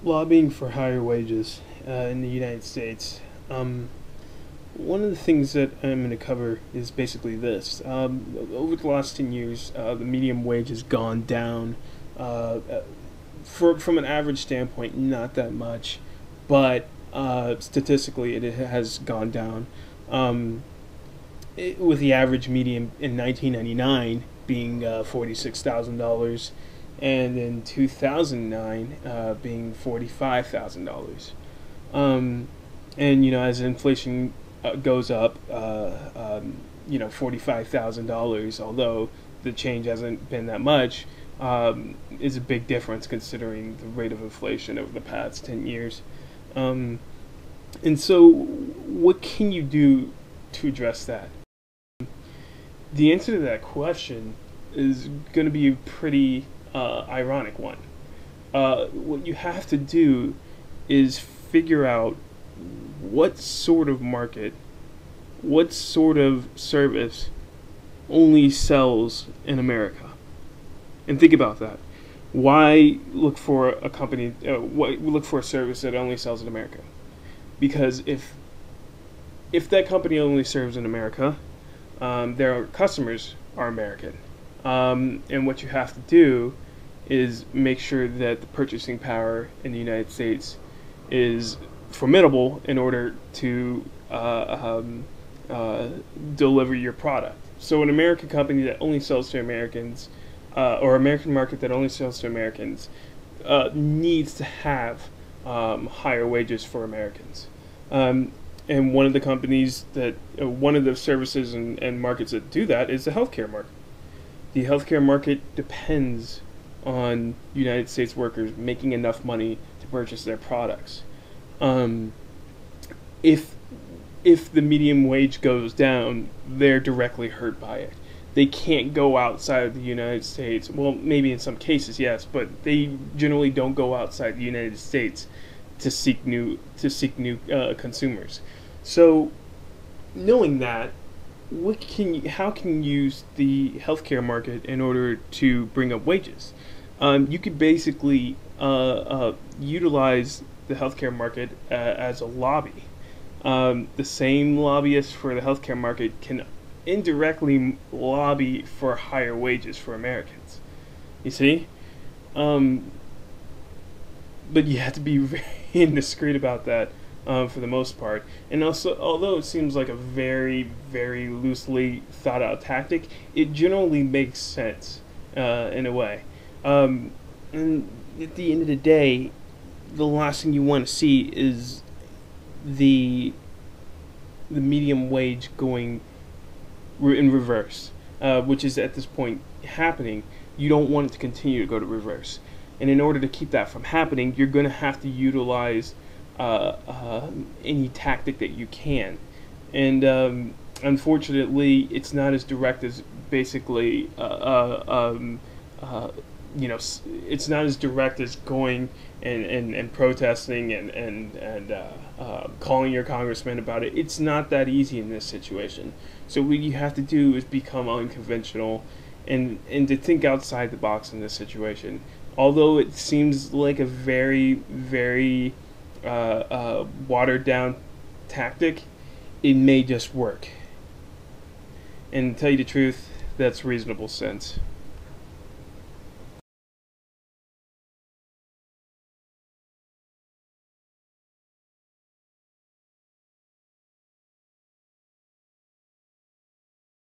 Lobbying for higher wages in the United States. One of the things that I'm going to cover is basically this. Over the last 10 years, the median wage has gone down. From an average standpoint, not that much, but statistically, it has gone down. With the average median in 1999 being $46,000, and in 2009 being $45,000. And as inflation goes up, $45,000, although the change hasn't been that much, is a big difference considering the rate of inflation over the past 10 years. And so, what can you do to address that? The answer to that question is going to be a pretty ironic one. What you have to do is figure out what sort of market, what sort of service only sells in America. And think about that. Why look for a company, look for a service that only sells in America? Because if that company only serves in America, their customers are American. And what you have to do is make sure that the purchasing power in the United States is formidable in order to deliver your product. So an American company that only sells to Americans, or American market that only sells to Americans, needs to have higher wages for Americans. And one of the companies one of the services and markets that do that is the healthcare market. The healthcare market depends on United States workers making enough money to purchase their products. If the median wage goes down, they're directly hurt by it. They can't go outside of the United States. Well, maybe in some cases, yes, but they generally don't go outside the United States to seek new consumers. So, knowing that, how can you use the healthcare market in order to bring up wages? You could basically utilize the healthcare market as a lobby. The same lobbyists for the healthcare market can indirectly lobby for higher wages for Americans. You see? But you have to be very indiscreet about that for the most part. And also, although it seems like a very, very loosely thought out tactic, it generally makes sense in a way. And at the end of the day, the last thing you want to see is the medium wage going in reverse, which is at this point happening. You don't want it to continue to go to reverse. And in order to keep that from happening, you're going to have to utilize any tactic that you can. And unfortunately, it's not as direct as basically, it's not as direct as going and protesting and calling your congressman about it. It's not that easy in this situation. So what you have to do is become unconventional and to think outside the box in this situation. Although it seems like a very, very watered down tactic, it may just work. And to tell you the truth, that's reasonable sense.